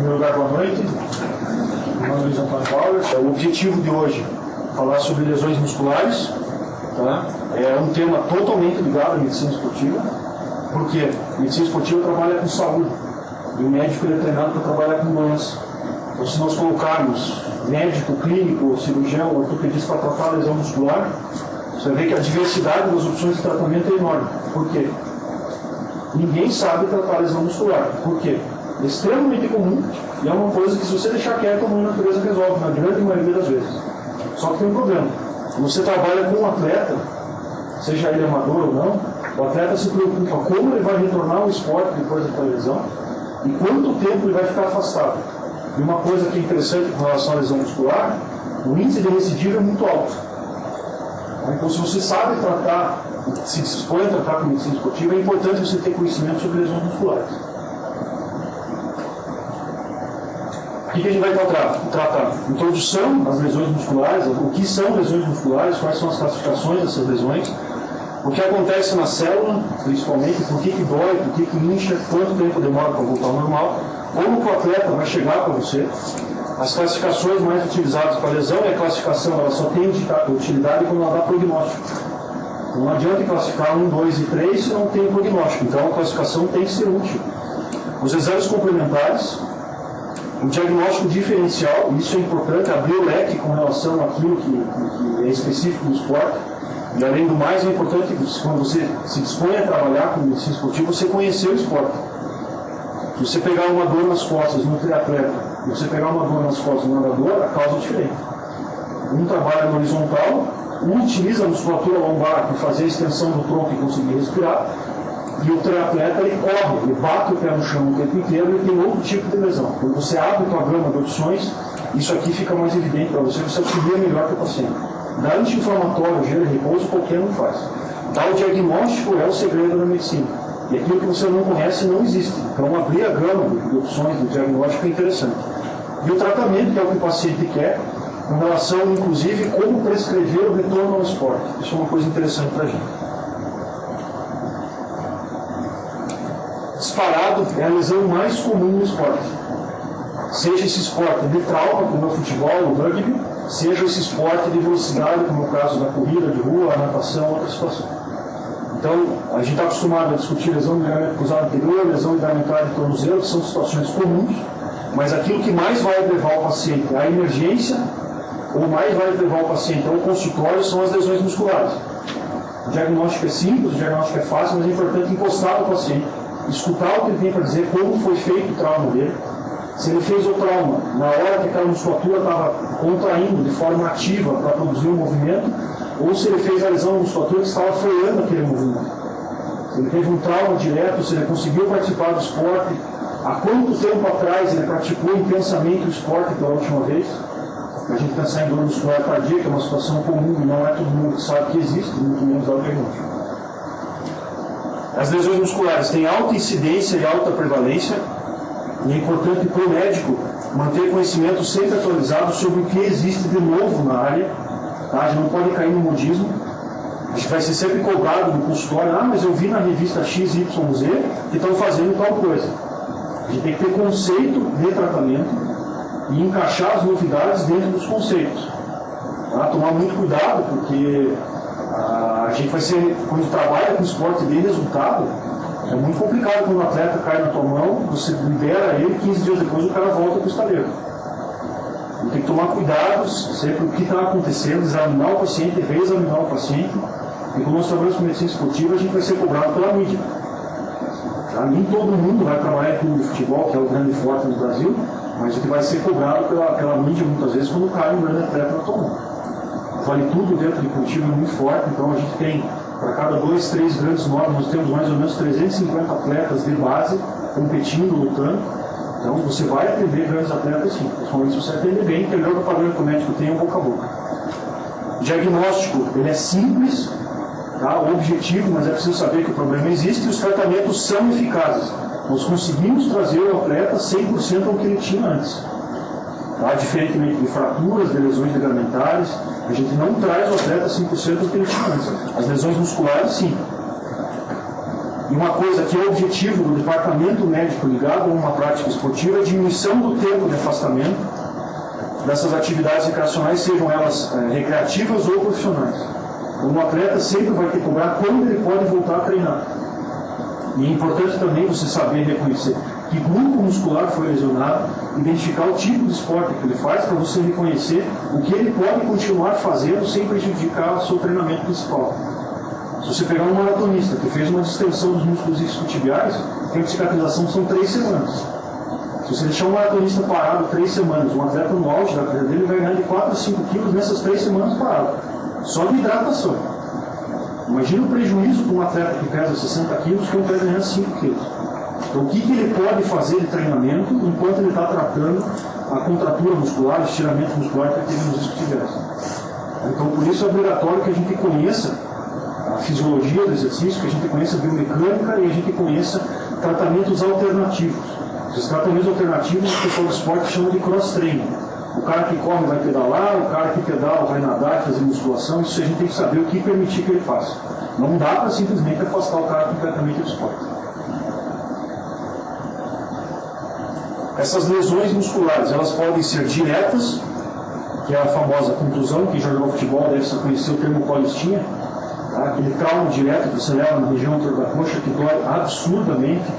primeiro lugar, boa noite. Meu nome é Luiz Antônio Paulo. O objetivo de hoje é falar sobre lesões musculares. Tá? É um tema totalmente ligado à medicina esportiva, porque a medicina esportiva trabalha com saúde e o médico é treinado para trabalhar com doença. Então, se nós colocarmos médico, clínico, cirurgião, ortopedista para tratar a lesão muscular, você vai ver que a diversidade das opções de tratamento é enorme. Por quê? Ninguém sabe tratar a lesão muscular. Por quê? É extremamente comum e é uma coisa que, se você deixar quieto, a mãe natureza resolve, na grande maioria das vezes. Só que tem um problema. Quando você trabalha com um atleta, seja ele amador ou não, o atleta se preocupa como ele vai retornar ao esporte depois da lesão e quanto tempo ele vai ficar afastado. E uma coisa que é interessante com relação à lesão muscular, o índice de recidiva é muito alto. Então, se você sabe tratar, se dispõe a tratar com medicina esportiva, é importante você ter conhecimento sobre lesões musculares. O que a gente vai tratar? Introdução às lesões musculares, o que são lesões musculares, quais são as classificações dessas lesões, o que acontece na célula, principalmente, por que dói, por que incha, quanto tempo demora para voltar ao normal, como que o atleta vai chegar para você, as classificações mais utilizadas para lesão, e a classificação ela só tem utilidade quando ela dá prognóstico. Não adianta classificar 1, 2 e 3 se não tem prognóstico, então a classificação tem que ser útil. Os exames complementares, o diagnóstico diferencial, isso é importante, abrir o leque com relação àquilo que é específico do esporte. E além do mais, é importante quando você se dispõe a trabalhar com medicina esportiva, você conhecer o esporte. Se você pegar uma dor nas costas no triatleta, e você pegar uma dor nas costas no nadador, a causa é diferente. Um trabalha no horizontal, um utiliza a musculatura lombar para fazer a extensão do tronco e conseguir respirar, e o triatleta ele corre, ele bate o pé no chão o tempo inteiro e tem outro tipo de lesão. Quando você abre a tua gama de opções, isso aqui fica mais evidente para você, você auxilia melhor que o paciente. Dar anti-inflamatório, gelo e repouso, qualquer um faz. Dar o diagnóstico é o segredo da medicina. E aquilo que você não conhece não existe. Então, abrir a gama de opções do diagnóstico é interessante. E o tratamento, que é o que o paciente quer, com relação, inclusive, como prescrever o retorno ao esporte. Isso é uma coisa interessante para a gente. Disparado é a lesão mais comum no esporte. Seja esse esporte de trauma, como o futebol, o rugby, seja esse esporte de velocidade, como é o caso da corrida de rua, a natação, outra situação. Então, a gente está acostumado a discutir lesão de ligamento cruzado anterior, lesão ligamentar de tornozelo, que são situações comuns, mas aquilo que mais vai levar o paciente à emergência, ou mais vai levar o paciente ao consultório, são as lesões musculares. O diagnóstico é simples, o diagnóstico é fácil, mas é importante encostar no paciente, escutar o que ele tem para dizer, como foi feito o trauma dele, se ele fez o trauma na hora que aquela musculatura estava contraindo de forma ativa para produzir um movimento, ou se ele fez a lesão na musculatura que estava freando aquele movimento. Se ele teve um trauma direto, se ele conseguiu participar do esporte, há quanto tempo atrás ele praticou intensamente o esporte pela última vez. A gente pensar em dor muscular cardíaca, é uma situação comum e não é todo mundo que sabe que existe, muito menos dá o diagnóstico. As lesões musculares têm alta incidência e alta prevalência, e é importante para o médico manter conhecimento sempre atualizado sobre o que existe de novo na área. Tá? A gente não pode cair no modismo. A gente vai ser sempre cobrado no consultório, mas eu vi na revista XYZ que estão fazendo tal coisa. A gente tem que ter conceito de tratamento e encaixar as novidades dentro dos conceitos. Tá? Tomar muito cuidado, porque a gente vai ser, quando trabalha com esporte de resultado, é muito complicado quando o atleta cai na tua mão, você libera ele, 15 dias depois o cara volta para o estaleiro. Tem que tomar cuidado sempre o que está acontecendo, examinar o paciente, reexaminar o paciente. E quando nós trabalhamos com medicina esportiva, a gente vai ser cobrado pela mídia. Tá? Nem todo mundo vai trabalhar em clube de futebol, que é o grande forte no Brasil, mas a gente vai ser cobrado pela mídia muitas vezes quando cai um grande atleta na tua mão. Vale tudo dentro de Curitiba é muito forte, então a gente tem, para cada 2, 3 grandes nomes, nós temos mais ou menos 350 atletas de base competindo, lutando. Então você vai atender grandes atletas sim, principalmente se você atender bem, que é o melhor propaganda que o médico tem é boca a boca. O diagnóstico, ele é simples, tá? Objetivo, mas é preciso saber que o problema existe e os tratamentos são eficazes. Nós conseguimos trazer o atleta 100% ao que ele tinha antes. Tá? Diferentemente de fraturas, de lesões ligamentares, a gente não traz o atleta 100% ao que ele tinha antes. As lesões musculares, sim. E uma coisa que é objetivo do departamento médico ligado a uma prática esportiva é a diminuição do tempo de afastamento dessas atividades recreacionais, sejam elas recreativas ou profissionais. Então, o atleta sempre vai ter que cobrar quando ele pode voltar a treinar. E é importante também você saber reconhecer que grupo muscular foi lesionado, identificar o tipo de esporte que ele faz para você reconhecer o que ele pode continuar fazendo sem prejudicar o seu treinamento principal. Se você pegar um maratonista que fez uma distensão dos músculos isquiotibiais, a tempo de cicatrização são 3 semanas. Se você deixar um maratonista parado 3 semanas, um atleta no auge da carreira dele vai ganhar de 4 a 5 quilos nessas 3 semanas parado, só de hidratação. Imagina o prejuízo para um atleta que pesa 60 quilos que não vai ganhar 5 quilos. Então, o que ele pode fazer de treinamento enquanto ele está tratando a contratura muscular, o estiramento muscular que teve nos isquiotibiais. Então, por isso é obrigatório que a gente conheça a fisiologia do exercício, que a gente conheça a biomecânica e a gente conheça tratamentos alternativos. Esses tratamentos alternativos o pessoal do esporte chama de cross-training. O cara que corre vai pedalar, o cara que pedala vai nadar, fazer musculação, isso a gente tem que saber o que permitir que ele faça. Não dá para simplesmente afastar o cara completamente do esporte. Essas lesões musculares, elas podem ser diretas, que é a famosa contusão, quem já jogou futebol deve conhecer o termo colistinha, tá? Aquele trauma direto que você leva na região da coxa que dói absurdamente,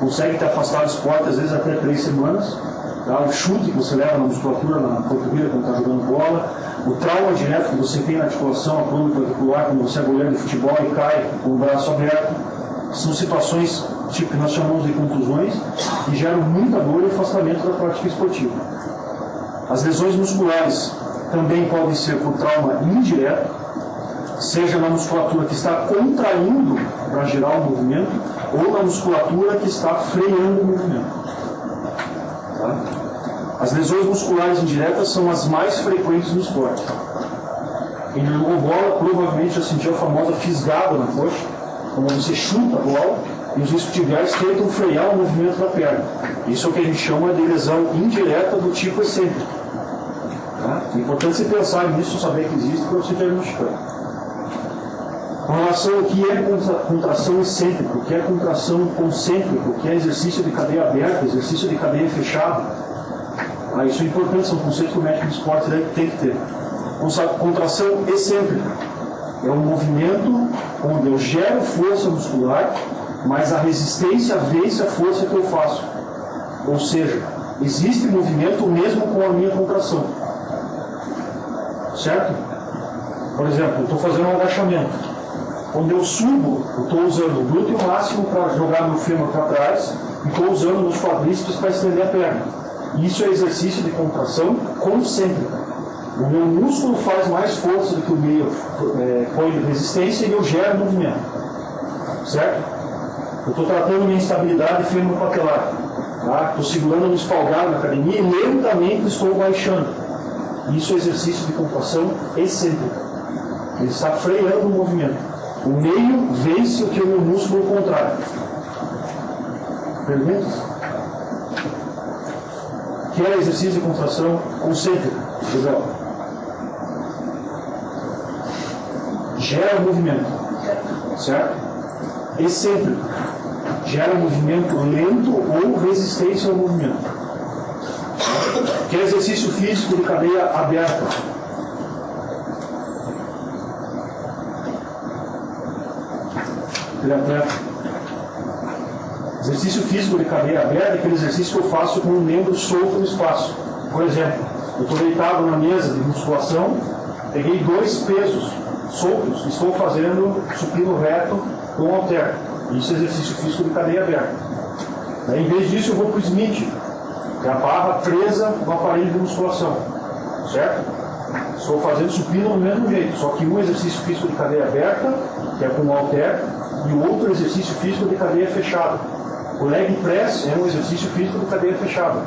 consegue te afastar do esporte às vezes até 3 semanas, tá? O chute que você leva na musculatura, na panturrilha quando está jogando bola, o trauma direto que você tem na articulação, a coluna clavicular, quando você é goleiro de futebol e cai com o braço aberto, são situações tipo que nós chamamos de contusões que geram muita dor e afastamento da prática esportiva. As lesões musculares também podem ser por trauma indireto, seja na musculatura que está contraindo para gerar o movimento ou na musculatura que está freando o movimento. Tá? As lesões musculares indiretas são as mais frequentes no esporte. Quem jogou bola provavelmente já sentiu a famosa fisgada na coxa, quando você chuta a bola e os isquiotibiais tentam frear o movimento da perna. Isso é o que a gente chama de lesão indireta do tipo excêntrico. Tá? É importante você pensar nisso, saber que existe para você diagnosticar. Com relação ao que é contração excêntrica, o que é contração concêntrica, o que é exercício de cadeia aberta, exercício de cadeia fechada, isso é importante, são conceitos que o médico de esporte tem que ter. Contração excêntrica é um movimento onde eu gero força muscular, mas a resistência vence a força que eu faço. Ou seja, existe movimento mesmo com a minha contração. Certo? Por exemplo, eu estou fazendo um agachamento. Quando eu subo, eu estou usando o glúteo máximo para jogar meu fêmur para trás e estou usando meus quadríceps para estender a perna. Isso é exercício de contração concêntrica. O meu músculo faz mais força do que o meio põe de resistência e eu gero movimento. Certo? Eu estou tratando minha instabilidade fêmur-patelar. Tá? Estou segurando no espalgar na academia e lentamente estou baixando. Isso é exercício de contração excêntrica. Ele está freando o movimento. O meio vence o que o meu músculo contrário. Perguntas? Que é exercício de contração concêntrica? Isabel? Gera movimento. Certo? Excêntrico. Gera movimento lento ou resistência ao movimento. Que é exercício físico de cadeia aberta. Exercício físico de cadeia aberta é aquele exercício que eu faço com um membro solto no espaço. Por exemplo, eu estou deitado na mesa de musculação, peguei 2 pesos soltos e estou fazendo supino reto com um halter. Isso é exercício físico de cadeia aberta. Daí, em vez disso, eu vou para o Smith, que é a barra presa no aparelho de musculação. Certo? Estou fazendo supino do mesmo jeito, só que um exercício físico de cadeia aberta, que é com um halter, e o outro exercício físico de cadeia fechada. O leg press é um exercício físico de cadeia fechada.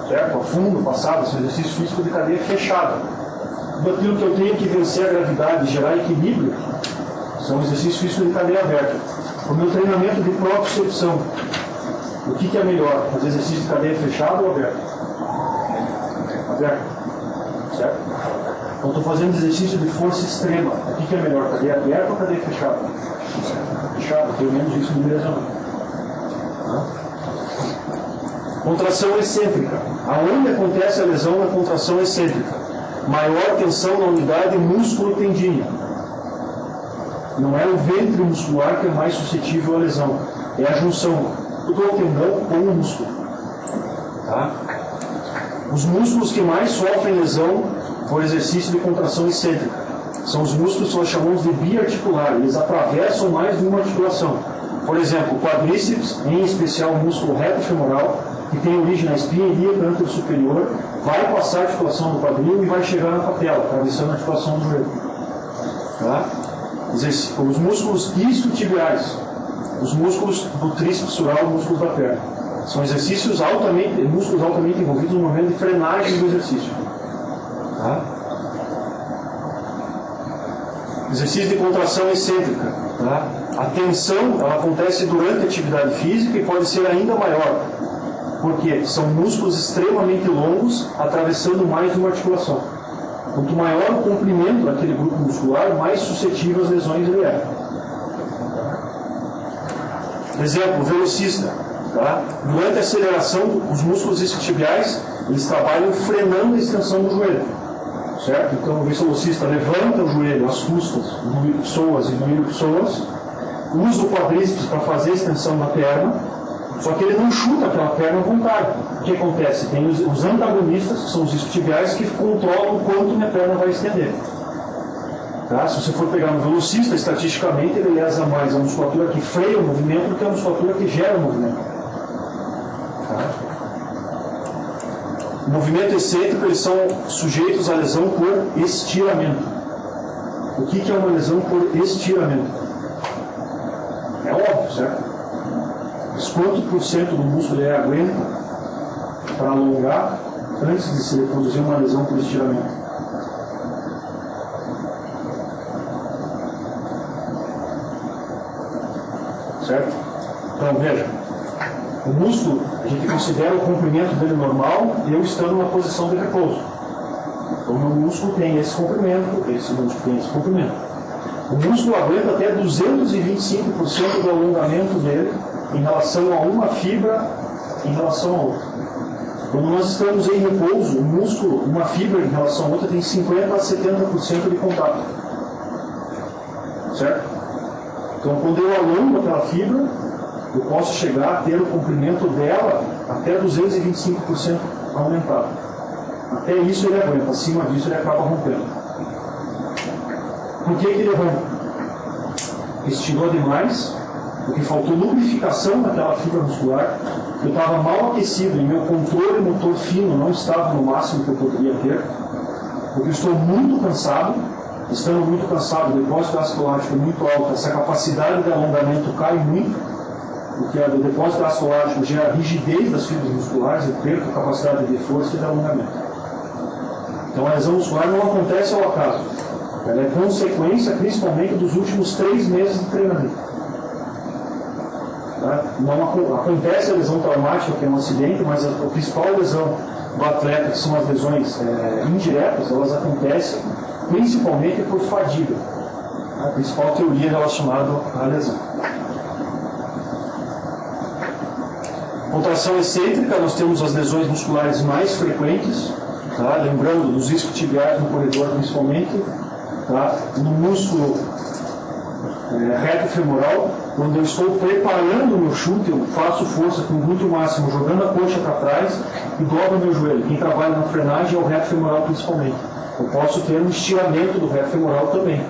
Certo? A fundo, passado, esse exercício físico de cadeia fechada. Tudo aquilo que eu tenho que vencer a gravidade e gerar equilíbrio são exercícios físicos de cadeia aberta. O meu treinamento de propriocepção, o que é melhor? Fazer exercício de cadeia fechada ou aberta? Aberta. Certo? Eu estou fazendo exercício de força extrema. O que é melhor, cadeia aberta ou cadeia fechada? Fechada, pelo menos isso me lesiona. Contração excêntrica. Aonde acontece a lesão na contração excêntrica? Maior tensão na unidade músculo-tendínea. Não é o ventre muscular que é mais suscetível à lesão. É a junção do tendão com o músculo. Tá? Os músculos que mais sofrem lesão por exercício de contração excêntrica são os músculos que nós chamamos de biarticular. Eles atravessam mais de uma articulação. Por exemplo, o quadríceps, em especial o músculo reto femoral, que tem origem na espinha ilíaca anterior-superior, vai passar a articulação do quadril e vai chegar na patela, atravessando a articulação do joelho. Tá? Os músculos isquiotibiais, os músculos do tríceps sural, músculos da perna. São exercícios músculos altamente envolvidos no momento de frenagem do exercício. Tá? Exercício de contração excêntrica. Tá? A tensão ela acontece durante a atividade física e pode ser ainda maior. Porque são músculos extremamente longos atravessando mais de uma articulação. Quanto maior o comprimento daquele grupo muscular, mais suscetível às lesões ele é. Exemplo, o velocista. Tá? Durante a aceleração, os músculos isquiotibiais eles trabalham frenando a extensão do joelho. Certo? Então, o velocista levanta o joelho, as costas, do psoas e do ilho-psoas, usa o quadríceps para fazer a extensão da perna, só que ele não chuta aquela perna à vontade. O que acontece? Tem os antagonistas, que são os isquiotibiais, que controlam o quanto minha perna vai estender. Tá? Se você for pegar no velocista, estatisticamente, ele lesa mais a musculatura que freia o movimento do que a musculatura que gera o movimento. Tá? O movimento excêntrico, eles são sujeitos à lesão por estiramento. O que é uma lesão por estiramento? É óbvio, certo? Mas quanto por cento do músculo ele aguenta para alongar antes de se reproduzir uma lesão por estiramento? Certo? Então, veja. O músculo, a gente considera o comprimento dele normal, eu estando na posição de repouso. Então, o meu músculo tem esse comprimento, esse músculo tem esse comprimento. O músculo aguenta até 225% do alongamento dele em relação a uma fibra em relação a outra. Quando nós estamos em repouso, o músculo, uma fibra em relação a outra, tem 50% a 70% de contato. Certo? Então, quando eu alongo aquela fibra, eu posso chegar a ter o comprimento dela até 225% aumentado. Até isso ele aguenta, acima disso ele acaba rompendo. Por que ele rompe? Estirou demais, porque faltou lubrificação naquela fibra muscular, eu estava mal aquecido e meu controle motor fino não estava no máximo que eu poderia ter, porque eu estou muito cansado. Estando muito cansado, o depósito de ácido lático é muito alto, essa capacidade de alongamento cai muito, porque o depósito de ácido lático gera rigidez das fibras musculares, eu perco a capacidade de força e de alongamento. Então a lesão muscular não acontece ao acaso, ela é consequência principalmente dos últimos 3 meses de treinamento. Tá? Não acontece a lesão traumática, que é um acidente, mas a principal lesão do atleta, que são as lesões indiretas, elas acontecem principalmente por fadiga. A principal teoria relacionada à lesão. Contração excêntrica, nós temos as lesões musculares mais frequentes, tá? Lembrando dos isquiotibiais no corredor principalmente, tá? No músculo reto femoral, quando eu estou preparando o meu chute, eu faço força com o glúteo máximo, jogando a coxa para trás e dobro o meu joelho. Quem trabalha na frenagem é o reto femoral principalmente. Eu posso ter um estiramento do reto femoral também.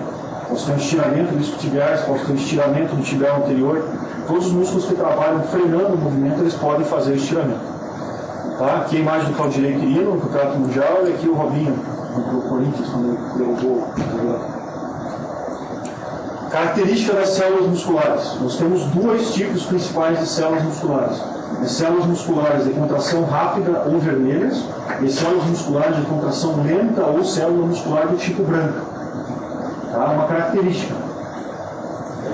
Posso ter um estiramento dos isquiotibiais, posso ter um estiramento do tibial anterior. Todos os músculos que trabalham frenando o movimento, eles podem fazer o estiramento. Tá? Aqui a imagem do Claudirei Quirino, no Campeonato Mundial, e aqui o Robinho, no Corinthians, quando ele derrubou. Característica das células musculares. Nós temos 2 tipos principais de células musculares. As células musculares de contração rápida ou vermelhas, e células musculares de contração lenta ou célula muscular do tipo branca. Tá? Uma característica.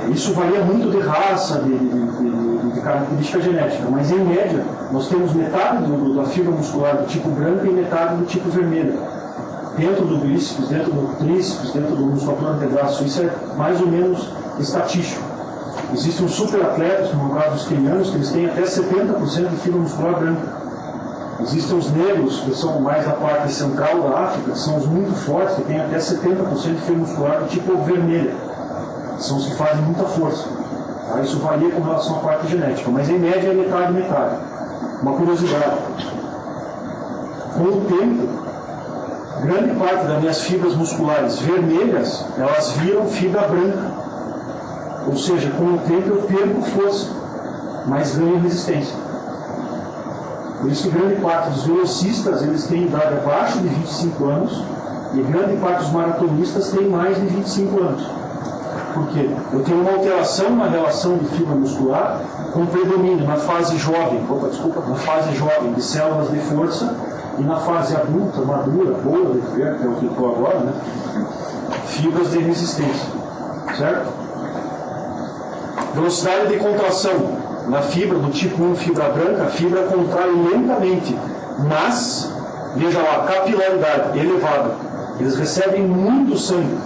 Isso varia muito de raça, de característica genética, mas em média nós temos metade da fibra muscular do tipo branca e metade do tipo vermelha. dentro do bíceps, dentro do tríceps, dentro do musculatura antebraço. Isso é mais ou menos estatístico. Existem os superatletas, no caso dos quenianos, que eles têm até 70% de fibra muscular branca. Existem os negros, que são mais da parte central da África, que são os muito fortes, que têm até 70% de fibra muscular do tipo vermelha. São os que fazem muita força. Tá? Isso varia com relação à parte genética, mas em média é metade. Uma curiosidade. Com o tempo, grande parte das minhas fibras musculares vermelhas, elas viram fibra branca. Ou seja, com o tempo eu perco força, mas ganho resistência. Por isso que grande parte dos velocistas, eles têm idade abaixo de 25 anos, e grande parte dos maratonistas tem mais de 25 anos. Por quê? Eu tenho uma alteração na relação de fibra muscular com predomínio na fase jovem, na fase jovem de células de força, e na fase adulta, madura, boa, que é o que eu estou agora, né? Fibras de resistência. Certo? Velocidade de contração. Na fibra do tipo 1, fibra branca, a fibra contrai lentamente, mas, veja lá, capilaridade elevada. Eles recebem muito sangue.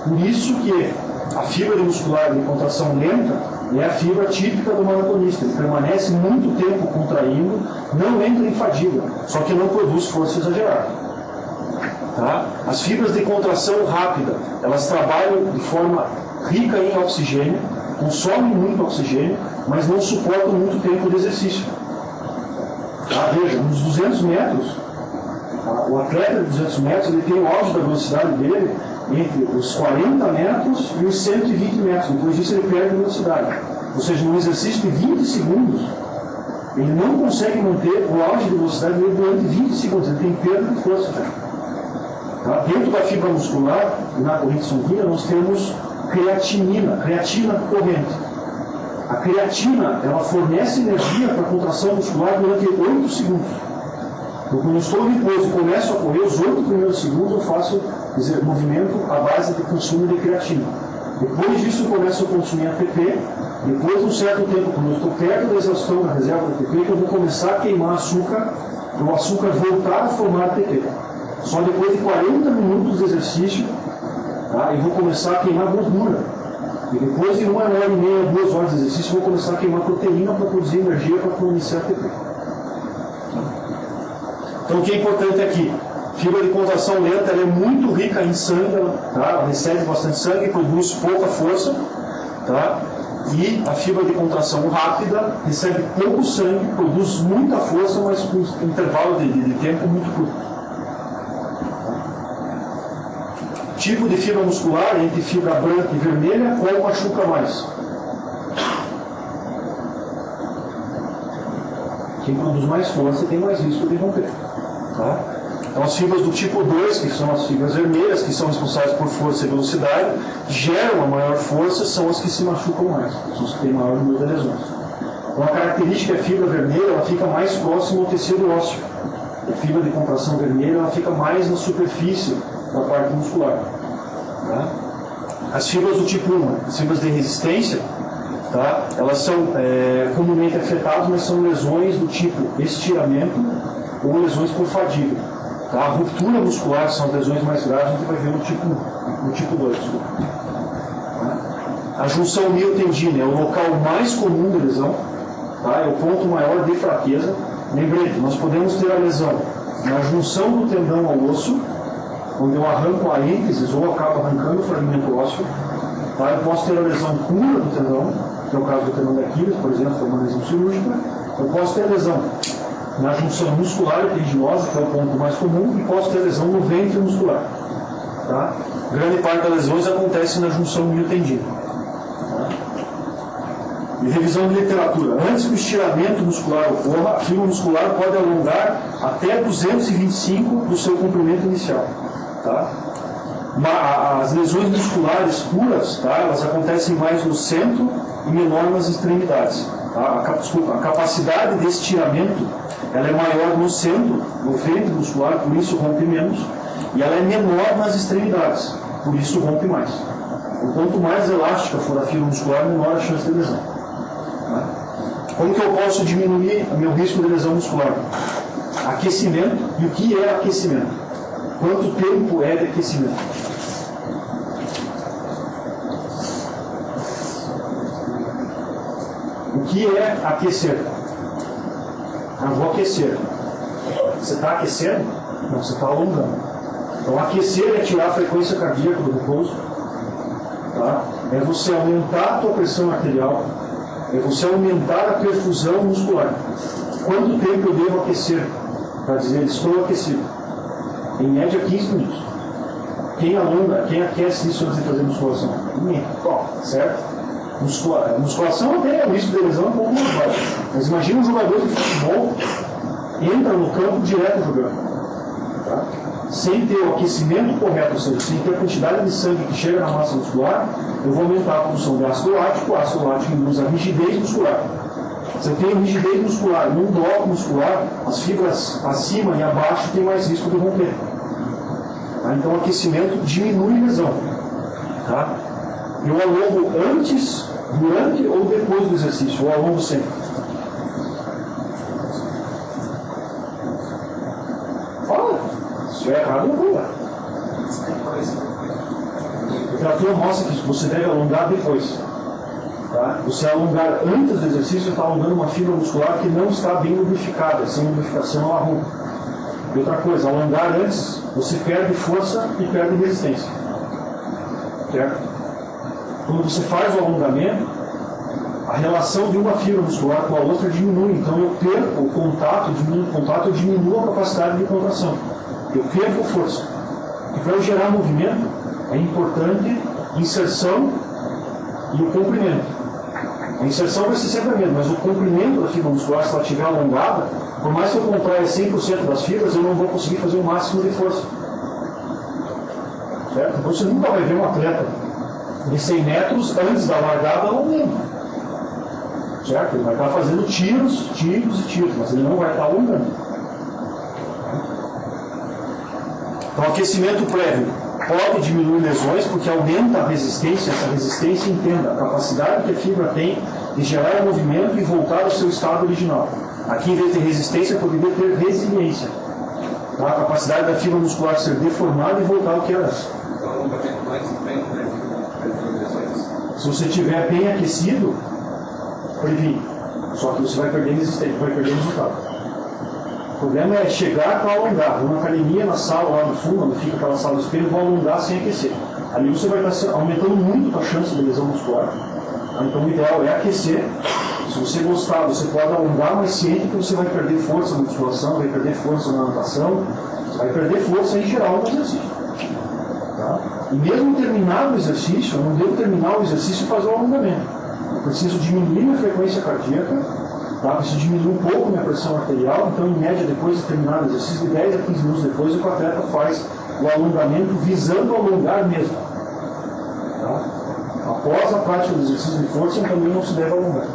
Por isso que a fibra muscular de contração lenta é a fibra típica do maratonista. Ele permanece muito tempo contraindo, não entra em fadiga, só que não produz força exagerada. Tá? As fibras de contração rápida, elas trabalham de forma rica em oxigênio, consomem muito oxigênio, mas não suportam muito tempo de exercício. Tá? Veja, nos 200 metros, o atleta de 200 metros ele tem o auge da velocidade dele entre os 40 metros e os 120 metros. Depois disso ele perde velocidade. Ou seja, num exercício de 20 segundos, ele não consegue manter o auge de velocidade dele durante 20 segundos. Ele tem perda de força. Tá? Dentro da fibra muscular, na corrente sanguínea, nós temos creatina corrente. A creatina, ela fornece energia para a contração muscular durante 8 segundos. Então, quando eu estou em repouso e começo a correr, os 8 primeiros segundos eu faço movimento à base de consumo de creatina. Depois disso eu começo a consumir ATP. Depois de um certo tempo, quando eu estou perto da exaustão da reserva de ATP, que eu vou começar a queimar açúcar, para o açúcar voltar a formar ATP. Só depois de 40 minutos de exercício, tá, eu vou começar a queimar gordura. E depois de 1 hora e meia, 2 horas de exercício, eu vou começar a queimar proteína para produzir energia para fornecer ATP. Então o que é importante aqui? Fibra de contração lenta, ela é muito rica em sangue, ela recebe bastante sangue e produz pouca força. Tá? E a fibra de contração rápida recebe pouco sangue, produz muita força, mas com um intervalo de tempo muito curto. Tipo de fibra muscular entre fibra branca e vermelha, qual machuca mais? Quem produz mais força tem mais risco de romper. Tá? Então as fibras do tipo 2, que são as fibras vermelhas, que são responsáveis por força e velocidade, geram a maior força, são as que se machucam mais, são as que têm maior número de lesões. Então a característica é a fibra vermelha, ela fica mais próxima ao tecido ósseo. A fibra de contração vermelha, ela fica mais na superfície da parte muscular. Tá? As fibras do tipo 1, as fibras de resistência, tá? Elas são comumente afetadas, mas são lesões do tipo estiramento ou lesões por fadiga. Tá? A ruptura muscular são as lesões mais graves, a gente vai ver no tipo 2. Tá? A junção miotendínea é o local mais comum de lesão, tá? É o ponto maior de fraqueza. Lembrete, nós podemos ter a lesão na junção do tendão ao osso, onde eu arranco a íntesis ou acabo arrancando o fragmento ósseo. Tá? Eu posso ter a lesão pura do tendão, que é o caso do tendão de Aquiles, por exemplo, que é uma lesão cirúrgica. Eu posso ter a lesão na junção muscular e tendinosa, que é o ponto mais comum, e posso ter lesão no ventre muscular. Tá? Grande parte das lesões acontece na junção miotendínea. Tá? E revisão de literatura. Antes que o estiramento muscular ocorra, a fibra muscular pode alongar até 225 do seu comprimento inicial. Tá? As lesões musculares puras, tá? Elas acontecem mais no centro e menor nas extremidades. Tá? A capacidade de estiramento ela é maior no centro, no ventre muscular, por isso rompe menos, e ela é menor nas extremidades, por isso rompe mais. Então, quanto mais elástica for a fibra muscular, menor a chance de lesão. Tá? Como que eu posso diminuir o meu risco de lesão muscular? Aquecimento. E o que é aquecimento? Quanto tempo é de aquecimento? O que é aquecer? Eu vou aquecer. Você está aquecendo? Não, você está alongando. Então, aquecer é tirar a frequência cardíaca do repouso. Tá? É você aumentar a tua pressão arterial. É você aumentar a perfusão muscular. Quanto tempo eu devo aquecer? Para dizer, estou aquecido. Em média, 15 minutos. Quem alonga, quem aquece isso antes de fazer musculação? Ninguém. Certo? Musculação até o risco de lesão é um pouco mais baixo. Mas imagina um jogador de futebol entra no campo direto jogando. Tá? Sem ter o aquecimento correto, ou seja, sem ter a quantidade de sangue que chega na massa muscular, eu vou aumentar a produção de ácido lático. O ácido lático induz a rigidez muscular. Se eu tenho rigidez muscular num bloco muscular, as fibras acima e abaixo têm mais risco de romper. Tá? Então o aquecimento diminui lesão. Tá? Eu alongo antes, durante ou depois do exercício? Eu alongo sempre. Fala! Se estiver errado, eu vou lá. A literatura mostra que você deve alongar depois. Tá? Você alongar antes do exercício, você está alongando uma fibra muscular que não está bem lubrificada. Sem lubrificação, ela rompe. E outra coisa, alongar antes, você perde força e perde resistência. Certo? Quando você faz o alongamento, a relação de uma fibra muscular com a outra diminui. Então eu perco o contato, eu diminuo a capacidade de contração. Eu perco força. E para eu gerar movimento, é importante inserção e o comprimento. A inserção vai ser sempre a mesma, mas o comprimento da fibra muscular, se ela estiver alongada, por mais que eu contraia 100% das fibras, eu não vou conseguir fazer o máximo de força. Certo? Então você nunca vai ver um atleta de 100 metros antes da largada alongando. Certo? Ele vai estar fazendo tiros, mas ele não vai estar alongando. Então, aquecimento prévio pode diminuir lesões porque aumenta a resistência. Essa resistência, entenda, a capacidade que a fibra tem de gerar movimento e voltar ao seu estado original. Aqui, em vez de resistência, poderia ter resiliência. Tá? A capacidade da fibra muscular ser deformada e voltar ao que era antes. Se você estiver bem aquecido, previne. Só que você vai perder resistência, vai perder resultado. O problema é chegar para alongar. Vou na academia, na sala, lá no fundo, onde fica aquela sala de espelho, vou alongar sem aquecer. Ali você vai estar aumentando muito a chance de lesão muscular. Então o ideal é aquecer. Se você gostar, você pode alongar, mas ciente que você vai perder força na musculação, vai perder força na natação, você vai perder força em geral no exercício. Tá? E mesmo terminar o exercício, eu não devo terminar o exercício e fazer o alongamento. Eu preciso diminuir minha frequência cardíaca, tá? Preciso diminuir um pouco minha pressão arterial, então em média depois de terminar o exercício, de 10 a 15 minutos depois, o atleta faz o alongamento visando alongar mesmo. Tá? Após a prática do exercício de força, também não se deve alongar.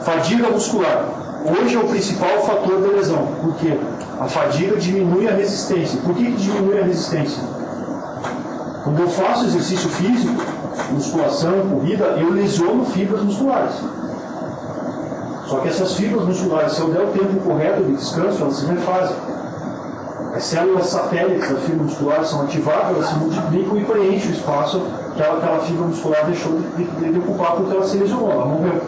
Fadiga muscular. Hoje é o principal fator de lesão. Por quê? A fadiga diminui a resistência. Por que diminui a resistência? Quando eu faço exercício físico, musculação, corrida, eu lesiono fibras musculares. Só que essas fibras musculares, se eu der o tempo correto de descanso, elas se refazem. As células satélites da fibra muscular são ativadas, elas se multiplicam e preenchem o espaço que aquela fibra muscular deixou de ocupar porque ela se lesionou, ela morreu.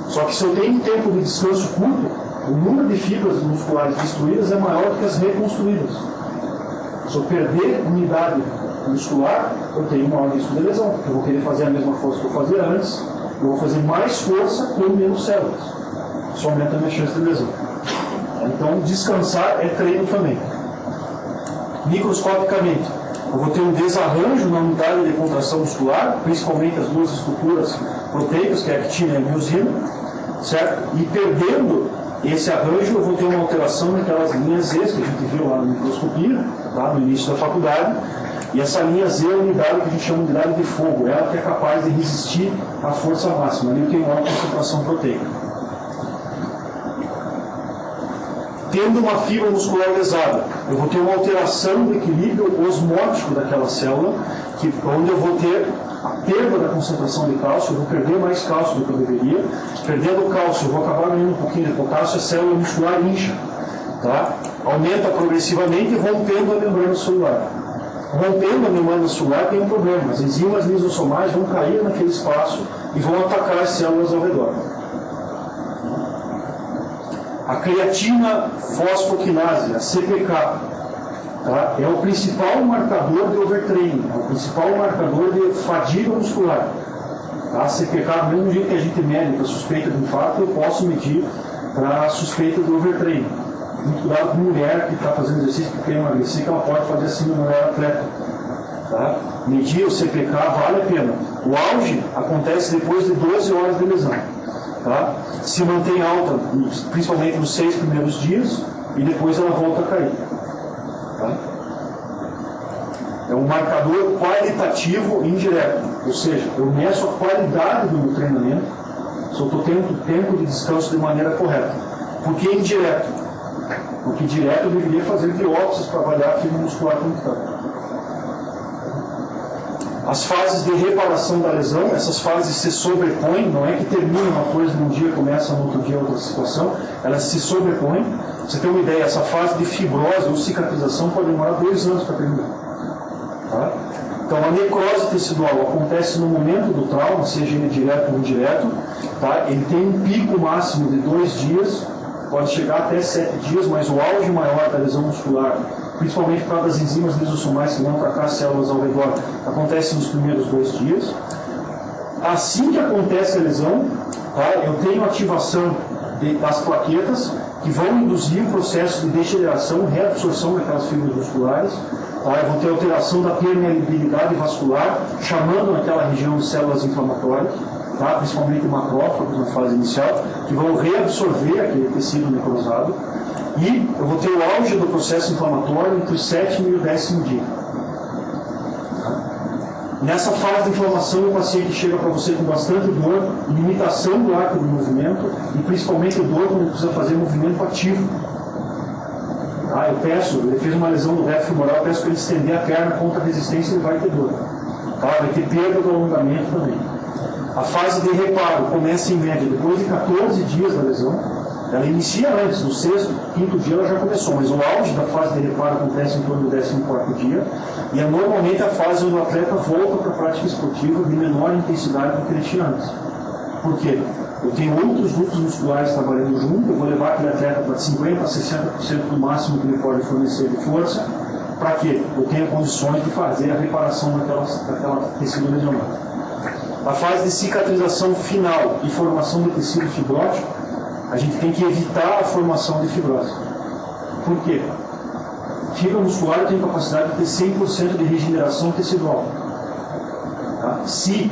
Só que se eu tenho um tempo de descanso curto, o número de fibras musculares destruídas é maior do que as reconstruídas. Se eu perder unidade muscular, eu tenho um maior risco de lesão, porque eu vou querer fazer a mesma força que eu fazia antes, eu vou fazer mais força com menos células. Isso aumenta a minha chance de lesão. Então, descansar é treino também. Microscopicamente, eu vou ter um desarranjo na unidade de contração muscular, principalmente as duas estruturas proteicas, que é a actina e a miosina, certo? E perdendo esse arranjo, eu vou ter uma alteração naquelas linhas Z, que a gente viu lá na microscopia, tá? No início da faculdade. E essa linha Z é a unidade que a gente chama de unidade de fogo, ela que é capaz de resistir à força máxima. Ali eu tenho uma concentração proteica. Tendo uma fibra muscular lesada, eu vou ter uma alteração do equilíbrio osmótico daquela célula, onde eu vou ter a perda da concentração de cálcio, eu vou perder mais cálcio do que eu deveria. Perdendo o cálcio, eu vou acabar ganhando um pouquinho de potássio, a célula muscular incha. tá? Aumenta progressivamente, rompendo a membrana celular. Rompendo a membrana celular tem um problema. As enzimas lisossomais vão cair naquele espaço e vão atacar as células ao redor. A creatina fosfoquinase, a CPK, tá? É o principal marcador de overtraining, é o principal marcador de fadiga muscular. Tá? A CPK, do mesmo jeito que a gente mede para suspeita de infarto, eu posso medir para suspeita de overtraining. Muito cuidado com mulher que está fazendo exercício que quer emagrecer, que ela pode fazer assim na mulher atleta. Tá? Medir o CPK vale a pena. O auge acontece depois de 12 horas de lesão. Tá? Se mantém alta, principalmente nos 6 primeiros dias, e depois ela volta a cair. Tá? É um marcador qualitativo indireto, ou seja, eu meço a qualidade do meu treinamento, se eu estou tendo tempo de descanso de maneira correta. Por que indireto? Porque direto eu deveria fazer biópsias para avaliar a fibra muscular como está. As fases de reparação da lesão, essas fases se sobrepõem, não é que termina uma coisa num dia, começa no outro dia outra situação, elas se sobrepõem. Você tem uma ideia, essa fase de fibrose ou cicatrização pode demorar 2 anos para terminar. Tá? Então a necrose tecidual acontece no momento do trauma, seja ele direto ou indireto, tá? Ele tem um pico máximo de 2 dias, pode chegar até 7 dias, mas o auge maior da lesão muscular, principalmente por causa das enzimas lisossomais que vão atacar as células ao redor, acontece nos primeiros 2 dias. Assim que acontece a lesão, tá, eu tenho ativação das plaquetas, que vão induzir um processo de degeneração, reabsorção daquelas fibras musculares. Tá, eu vou ter alteração da permeabilidade vascular, chamando naquela região de células inflamatórias, tá, principalmente macrófagos na fase inicial, que vão reabsorver aquele tecido necrosado. E eu vou ter o auge do processo inflamatório entre o 7º e o 10º dia. Nessa fase de inflamação, o paciente chega para você com bastante dor, limitação do arco do movimento e principalmente dor quando ele precisa fazer movimento ativo. Tá? Eu peço, ele fez uma lesão no reto femoral, eu peço para ele estender a perna contra a resistência, ele vai ter dor. Tá? Vai ter perda do alongamento também. A fase de reparo começa em média depois de 14 dias da lesão. Ela inicia antes, no 6º, 5º dia ela já começou, mas o auge da fase de reparo acontece em torno do 14º dia, e é normalmente a fase onde o atleta volta para a prática esportiva de menor intensidade do que ele tinha antes. Por quê? Eu tenho outros grupos musculares trabalhando junto, eu vou levar aquele atleta para 50% a 60% do máximo que ele pode fornecer de força, para que eu tenha condições de fazer a reparação daquela tecido lesionado. A fase de cicatrização final e formação de tecido fibrótico, a gente tem que evitar a formação de fibrose. Por quê? Fibra muscular tem capacidade de ter 100% de regeneração tecidual. Tá? Se,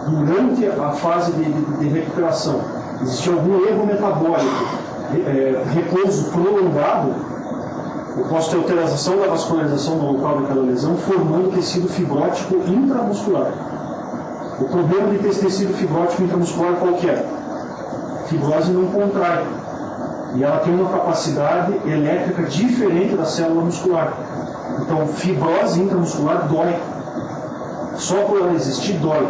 durante a fase de recuperação, existir algum erro metabólico, repouso prolongado, eu posso ter alteração da vascularização do local daquela lesão, formando tecido fibrótico intramuscular. O problema de ter esse tecido fibrótico intramuscular qual que é? Fibrose não contrai. E ela tem uma capacidade elétrica diferente da célula muscular. Então, fibrose intramuscular dói. Só por ela existir, dói.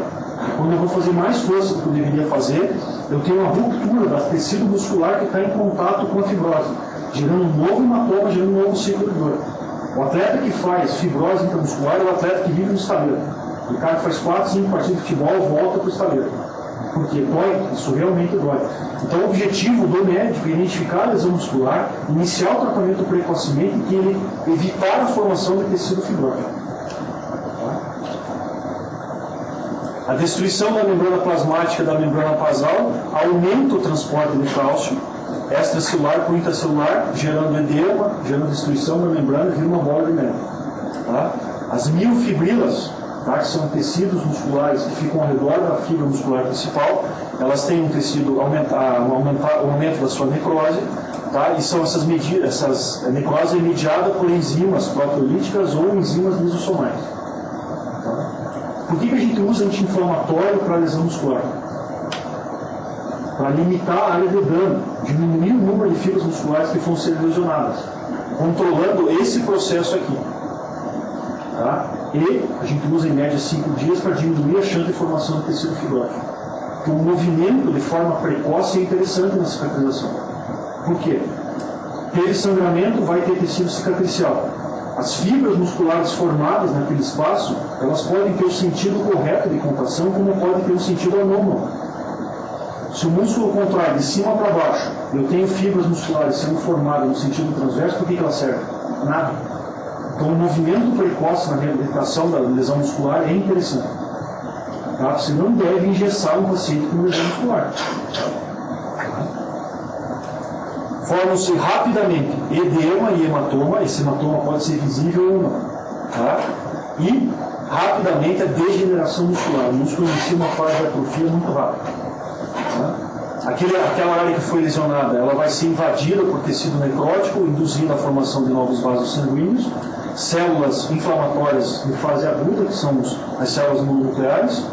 Quando eu vou fazer mais força do que eu deveria fazer, eu tenho uma ruptura do tecido muscular que está em contato com a fibrose, gerando um novo hematoma, gerando um novo ciclo de dor. O atleta que faz fibrose intramuscular é o atleta que vive no estaleiro. O cara que faz 4, 5 partidas de futebol volta para o estaleiro. Porque dói, isso realmente dói. Então o objetivo do médico é identificar a lesão muscular, iniciar o tratamento precocemente e ele evitar a formação de tecido fibrótico. A destruição da membrana plasmática da membrana basal aumenta o transporte de cálcio extracelular para o intracelular, gerando edema, gerando destruição da membrana e vira uma bola de neve. Tá? As miofibrilas, tá, que são tecidos musculares que ficam ao redor da fibra muscular principal, elas têm um tecido, um aumento da sua necrose, tá, e são essas medidas, a necrose é mediada por enzimas proteolíticas ou enzimas lisossomais. Tá? Por que a gente usa anti-inflamatório para lesão muscular? Para limitar a área de dano, diminuir o número de fibras musculares que vão ser lesionadas, controlando esse processo aqui. Tá? E a gente usa em média 5 dias para diminuir a chance de formação de tecido fibrótico. Então, o movimento de forma precoce é interessante na cicatrização. Por quê? Teve sangramento, vai ter tecido cicatricial. As fibras musculares formadas naquele espaço, elas podem ter o sentido correto de contração, como podem ter um sentido anômalo. Se o músculo contrai de cima para baixo, eu tenho fibras musculares sendo formadas no sentido transverso, por que ela serve? Nada. Então, o movimento precoce na reabilitação da lesão muscular é interessante. Tá? Você não deve engessar um paciente com lesão muscular. Formam-se rapidamente edema e hematoma. Esse hematoma pode ser visível ou não. Tá? E, rapidamente, a degeneração muscular. O músculo inicia uma fase de atrofia muito rápida. Tá? Aquela área que foi lesionada, ela vai ser invadida por tecido necrótico, induzindo a formação de novos vasos sanguíneos, células inflamatórias em fase aguda, que são as células mononucleares.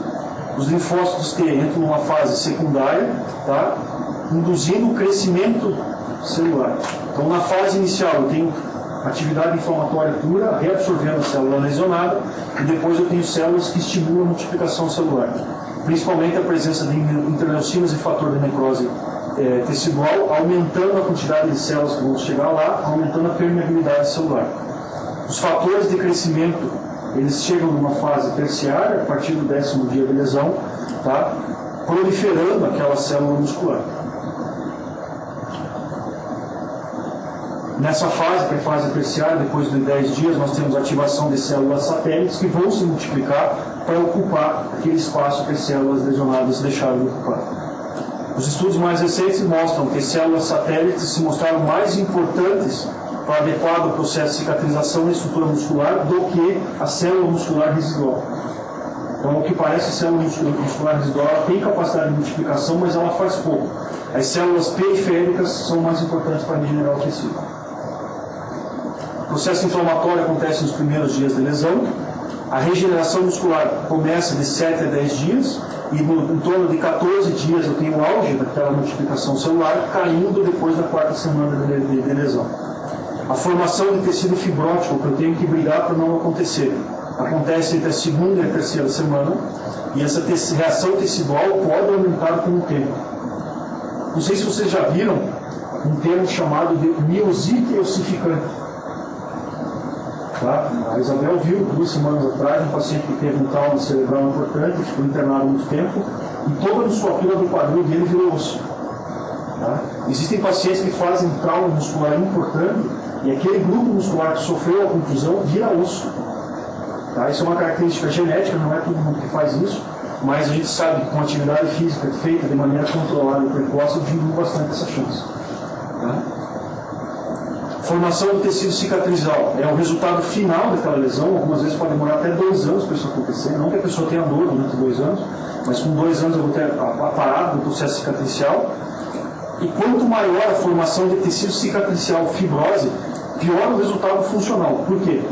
Os linfócitos T entram numa fase secundária, tá? Induzindo o crescimento celular. Então, na fase inicial, eu tenho atividade inflamatória pura, reabsorvendo a célula lesionada, e depois eu tenho células que estimulam a multiplicação celular. Principalmente a presença de interleucinas e fator de necrose tecidual, aumentando a quantidade de células que vão chegar lá, aumentando a permeabilidade celular. Os fatores de crescimento, eles chegam numa fase terciária, a partir do 10º dia de lesão, tá? Proliferando aquela célula muscular. Nessa fase, que é a fase terciária, depois de 10 dias, nós temos a ativação de células satélites que vão se multiplicar para ocupar aquele espaço que as células lesionadas deixaram de ocupar. Os estudos mais recentes mostram que células satélites se mostraram mais importantes para adequar o processo de cicatrização da estrutura muscular do que a célula muscular residual. Então, o que parece a célula muscular residual tem capacidade de multiplicação, mas ela faz pouco. As células periféricas são mais importantes para regenerar o tecido. O processo inflamatório acontece nos primeiros dias de lesão. A regeneração muscular começa de 7 a 10 dias e em torno de 14 dias eu tenho o auge daquela multiplicação celular, caindo depois da 4ª semana de lesão. A formação de tecido fibrótico, que eu tenho que brigar para não acontecer, acontece entre a 2ª e a 3ª semana, e essa reação tecidual pode aumentar com o tempo. Não sei se vocês já viram um termo chamado de miosite ossificante. Tá? A Isabel viu 2 semanas atrás um paciente que teve um trauma cerebral importante, ficou internado há muito tempo, e toda a musculatura do quadril dele virou osso. Tá? Existem pacientes que fazem trauma muscular importante e aquele grupo muscular que sofreu a contusão vira osso. Tá? Isso é uma característica genética, não é todo mundo que faz isso, mas a gente sabe que com atividade física feita de maneira controlada e precoce diminui bastante essa chance. Tá? Formação do tecido cicatrizal é o resultado final daquela lesão. Algumas vezes pode demorar até 2 anos para isso acontecer. Não que a pessoa tenha dor durante 2 anos, mas com 2 anos eu vou ter a parada do processo cicatricial. E quanto maior a formação de tecido cicatricial fibrose, pior o resultado funcional. Por quê?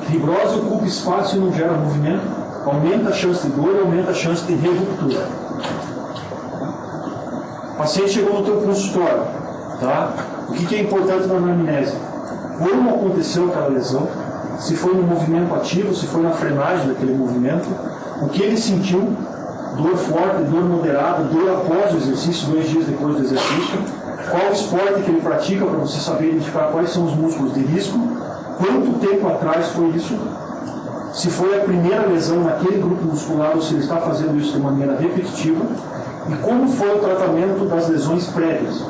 Fibrose ocupa espaço e não gera movimento, aumenta a chance de dor e aumenta a chance de reruptura. O paciente chegou no teu consultório, tá? O que é importante na anamnese? Como aconteceu aquela lesão, se foi no movimento ativo, se foi na frenagem daquele movimento, o que ele sentiu, dor forte, dor moderada, dor após o exercício, 2 dias depois do exercício, qual esporte que ele pratica para você saber identificar quais são os músculos de risco, quanto tempo atrás foi isso, se foi a primeira lesão naquele grupo muscular ou se ele está fazendo isso de maneira repetitiva, e como foi o tratamento das lesões prévias.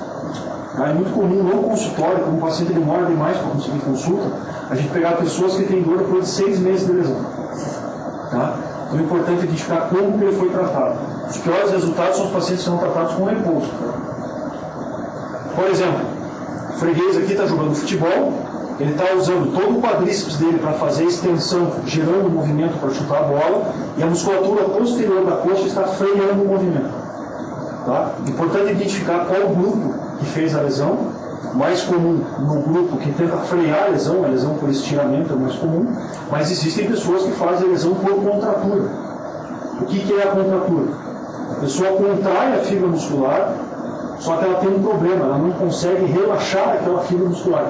É muito comum no consultório, como o paciente demora demais para conseguir consulta, a gente pegar pessoas que têm dor depois de 6 meses de lesão. Tá? Então é importante identificar como que ele foi tratado. Os piores resultados são os pacientes que são tratados com repouso. Por exemplo, o freguês aqui está jogando futebol, ele está usando todo o quadríceps dele para fazer extensão, gerando movimento para chutar a bola, e a musculatura posterior da coxa está freando o movimento. Tá? Importante identificar qual o grupo que fez a lesão. Mais comum no grupo que tenta frear a lesão por estiramento é mais comum, mas existem pessoas que fazem a lesão por contratura. O que é a contratura? A pessoa contrai a fibra muscular, só que ela tem um problema, ela não consegue relaxar aquela fibra muscular.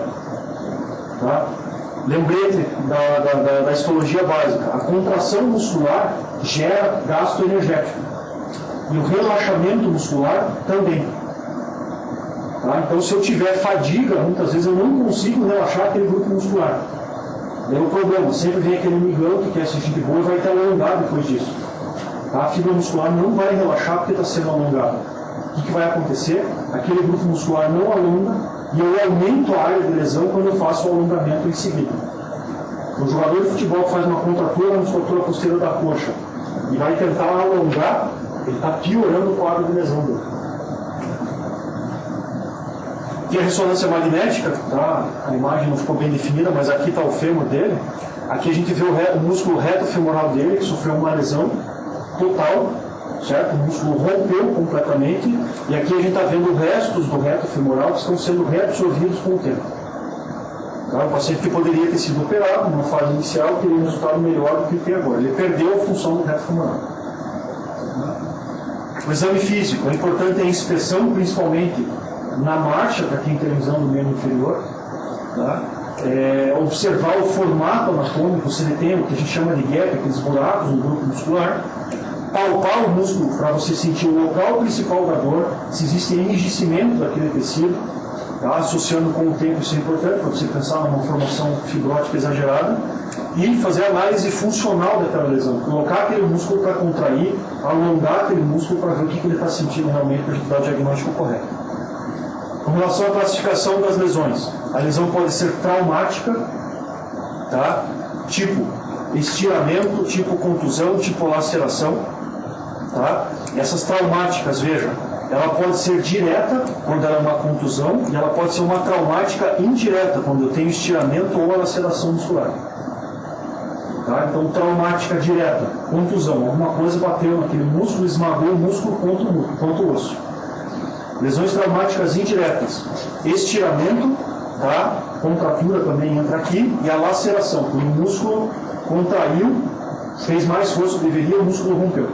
Tá? Lembrete da histologia básica. A contração muscular gera gasto energético. E o relaxamento muscular também. Tá? Então, se eu tiver fadiga, muitas vezes eu não consigo relaxar aquele grupo muscular. É o problema, sempre vem aquele amigão que quer se sentir bom e vai ter alongado depois disso. Tá? A fibra muscular não vai relaxar porque está sendo alongada. O que vai acontecer? Aquele grupo muscular não alonga e eu aumento a área de lesão quando eu faço o alongamento em seguida. O jogador de futebol faz uma contratura na musculatura posterior da coxa e vai tentar alongar, ele está piorando o quadro de lesão dele. E a ressonância magnética, tá? A imagem não ficou bem definida, mas aqui está o fêmur dele. Aqui a gente vê o músculo reto femoral dele, que sofreu uma lesão total, certo? O músculo rompeu completamente, e aqui a gente está vendo restos do reto femoral que estão sendo reabsorvidos com o tempo. Tá? Um paciente que poderia ter sido operado numa fase inicial teria um resultado melhor do que tem agora. Ele perdeu a função do reto femoral. O exame físico é importante a inspeção, principalmente na marcha, para quem tem visão do membro inferior. Tá? Observar o formato anatômico, se ele tem o que a gente chama de gap, aqueles buracos no grupo muscular. Palpar o músculo para você sentir o local principal da dor, se existe enrijecimento daquele tecido, tá? Associando com o tempo, isso é importante para você pensar numa formação fibrótica exagerada, e fazer análise funcional daquela lesão, colocar aquele músculo para contrair, alongar aquele músculo para ver o que ele está sentindo realmente para a gente dar o diagnóstico correto. Com relação à classificação das lesões, a lesão pode ser traumática, tá? Tipo estiramento, tipo contusão, tipo laceração. Tá? E essas traumáticas, veja, ela pode ser direta quando ela é uma contusão e ela pode ser uma traumática indireta quando eu tenho estiramento ou laceração muscular. Tá? Então, traumática direta, contusão, alguma coisa bateu naquele músculo, esmagou o músculo contra o osso. Lesões traumáticas indiretas, estiramento, tá? Contratura também entra aqui, e a laceração, quando o músculo contraiu, fez mais força do que deveria, o músculo rompeu.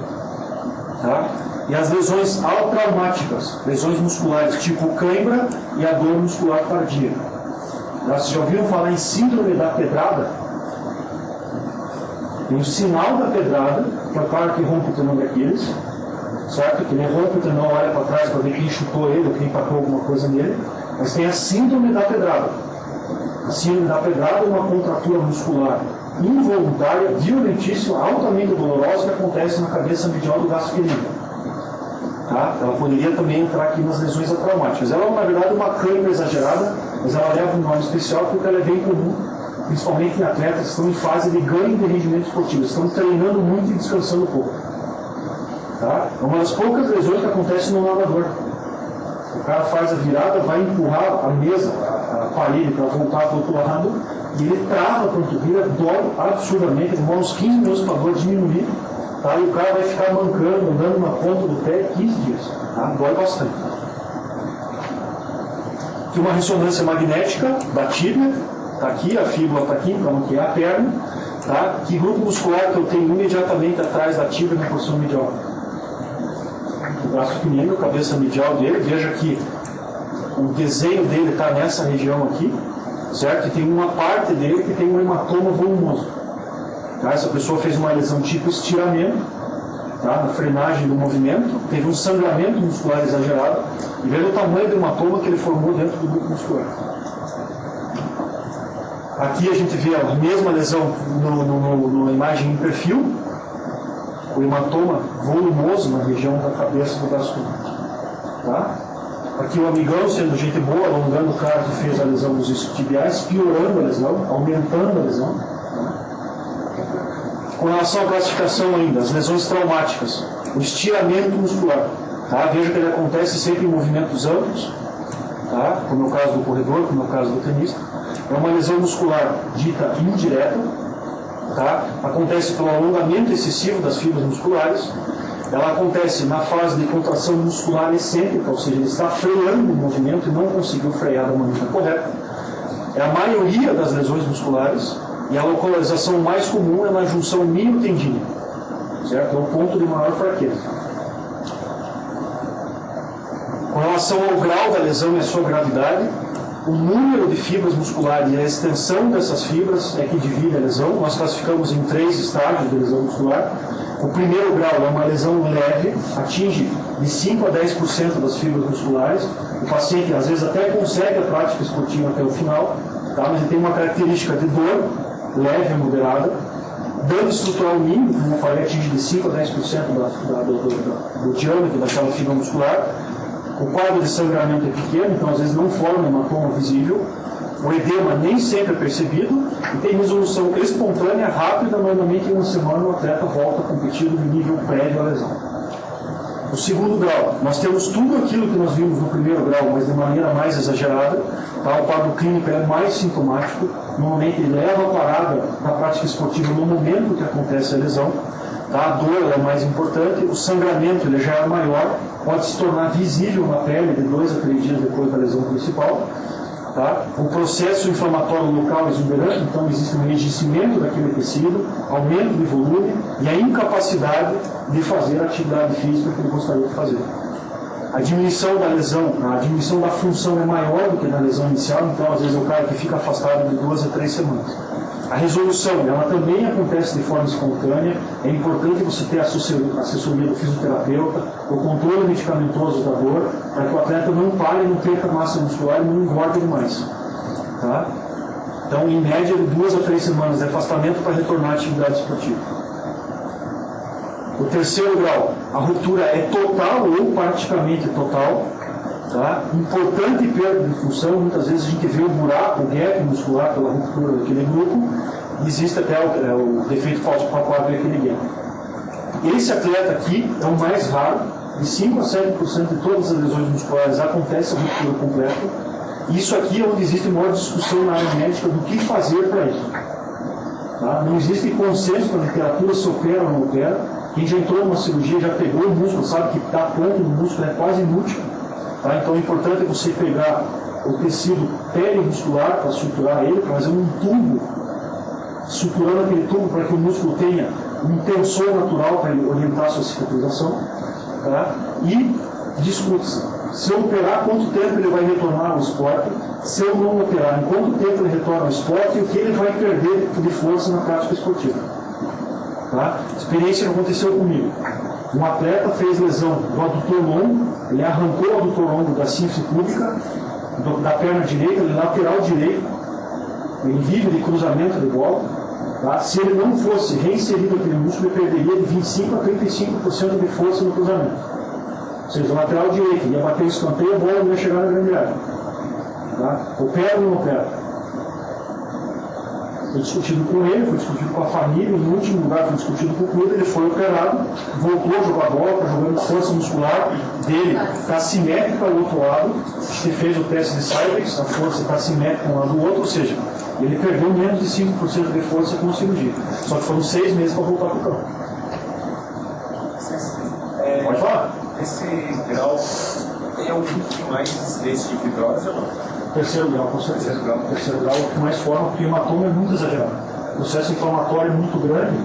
Tá? E as lesões altraumáticas, lesões musculares tipo cãibra e a dor muscular cardíaca. Vocês já ouviram falar em síndrome da pedrada? Tem o sinal da pedrada, que é o cara que rompe o tendão de Aquiles, certo? Que ele rompe o tendão, olha para trás para ver quem chutou ele ou quem tacou alguma coisa nele. Mas tem a síndrome da pedrada. A síndrome da pedrada é uma contratura muscular involuntária, violentíssima, altamente dolorosa, que acontece na cabeça medial do gastroenterite. Tá? Ela poderia também entrar aqui nas lesões traumáticas. Ela é, na verdade, uma cãibra exagerada, mas ela leva um nome especial porque ela é bem comum, principalmente em atletas que estão em fase de ganho de rendimento esportivo, estão treinando muito e descansando pouco. Tá? É uma das poucas lesões que acontece no nadador. O cara faz a virada, vai empurrar a mesa, a parede para voltar para o outro lado, e ele trava a panturrilha, dói absurdamente, demora uns 15 minutos para a dor diminuir, tá? E o cara vai ficar mancando, andando na ponta do pé 15 dias. Tá? Dói bastante. Tem uma ressonância magnética da tíbia, está aqui, a fíbula está aqui para maquiar a perna. Tá? Que grupo muscular que eu tenho imediatamente atrás da tíbia na posição medial? O braço pequenino, a cabeça medial dele, veja que o desenho dele está nessa região aqui, certo? E tem uma parte dele que tem um hematoma volumoso. Tá? Essa pessoa fez uma lesão tipo estiramento, tá? Na frenagem do movimento, teve um sangramento muscular exagerado, e veja o tamanho do hematoma que ele formou dentro do grupo muscular. Aqui a gente vê a mesma lesão na imagem em perfil, o hematoma volumoso na região da cabeça do braço. Tá? Aqui o amigão sendo gente boa, alongando o cara que fez a lesão dos isquiotibiais, piorando a lesão, aumentando a lesão. Tá? Com relação à classificação ainda, as lesões traumáticas, o estiramento muscular. Tá? Veja que ele acontece sempre em movimentos amplos, tá? Como é o caso do corredor, como é o caso do tenista. É uma lesão muscular dita indireta, tá? Acontece pelo alongamento excessivo das fibras musculares. Ela acontece na fase de contração muscular excêntrica, ou seja, ele está freando o movimento e não conseguiu frear da maneira correta. É a maioria das lesões musculares, e a localização mais comum é na junção miotendínica, certo? É o ponto de maior fraqueza. Com relação ao grau da lesão e a sua gravidade, o número de fibras musculares e a extensão dessas fibras é que divide a lesão. Nós classificamos em 3 estágios de lesão muscular. O primeiro grau é uma lesão leve, atinge de 5 a 10% das fibras musculares. O paciente às vezes até consegue a prática esportiva até o final, tá? Mas ele tem uma característica de dor leve e moderada, dano estrutural mínimo, como eu falei, atinge de 5 a 10% do diâmetro daquela fibra muscular. O quadro de sangramento é pequeno, então às vezes não forma hematoma visível. O edema nem sempre é percebido e tem resolução espontânea, rápida, normalmente em uma semana o atleta volta a competir no nível prévio à lesão. O segundo grau, nós temos tudo aquilo que nós vimos no primeiro grau, mas de maneira mais exagerada. Tá? O quadro clínico é mais sintomático, normalmente ele leva a parada da prática esportiva no momento que acontece a lesão. Tá? A dor é mais importante, o sangramento ele já é maior, pode se tornar visível na pele de 2 a 3 dias depois da lesão principal. Tá? O processo inflamatório local é exuberante, então existe um enrijecimento daquele tecido, aumento de volume e a incapacidade de fazer a atividade física que ele gostaria de fazer. A diminuição da lesão, a diminuição da função é maior do que na lesão inicial, então às vezes é o cara que fica afastado de 2 a 3 semanas. A resolução, ela também acontece de forma espontânea, é importante você ter a assessoria do fisioterapeuta, o controle medicamentoso da dor, para que o atleta não pare, não perca massa muscular e não engorde demais. Tá? Então, em média, de 2 a 3 semanas de afastamento para retornar à atividade esportiva. O terceiro grau, a ruptura é total ou praticamente total. Tá? Importante perda de função, muitas vezes a gente vê o buraco, o gap muscular pela ruptura daquele grupo, e existe até o defeito falso palpável daquele gap. Esse atleta aqui é o mais raro, de 5 a 7% de todas as lesões musculares acontece a ruptura completa. Isso aqui é onde existe maior discussão na área médica do que fazer para isso. Tá? Não existe consenso na literatura se opera ou não opera. Quem já entrou numa cirurgia, já pegou o músculo, sabe que dar planta no músculo é quase inútil. Tá? Então é importante você pegar o tecido perimuscular para suturar ele, fazer um tubo, suturando aquele tubo para que o músculo tenha um tensor natural para orientar a sua cicatrização. Tá? E discute-se, se eu operar, quanto tempo ele vai retornar ao esporte? Se eu não operar, em quanto tempo ele retorna ao esporte e o que ele vai perder de força na prática esportiva? Tá? Experiência que aconteceu comigo. Um atleta fez lesão do adutor longo, ele arrancou o adutor longo da síntese pública, da perna direita, ele lateral direito, ele vive de cruzamento de bola. Tá? Se ele não fosse reinserido aquele músculo, ele perderia de 25% a 35% de força no cruzamento. Ou seja, o lateral direito ia bater o escanteio, a bola não ia chegar na grande área. Tá? Opera ou não opera? Foi discutido com ele, foi discutido com a família, em último lugar foi discutido com o clube, ele foi operado, voltou a jogar bola, está jogando força muscular dele, está simétrica ao outro lado, ele fez o teste de Cybex, a força está simétrica um lado do outro, ou seja, ele perdeu menos de 5% de força com a cirurgia. Só que foram 6 meses para voltar para o campo. Pode falar. Esse grau tem algum que mais incidência de fibrose ou não? Terceiro grau, com certeza. Terceiro grau é o que mais forma, porque o hematoma é muito exagerado. O processo inflamatório é muito grande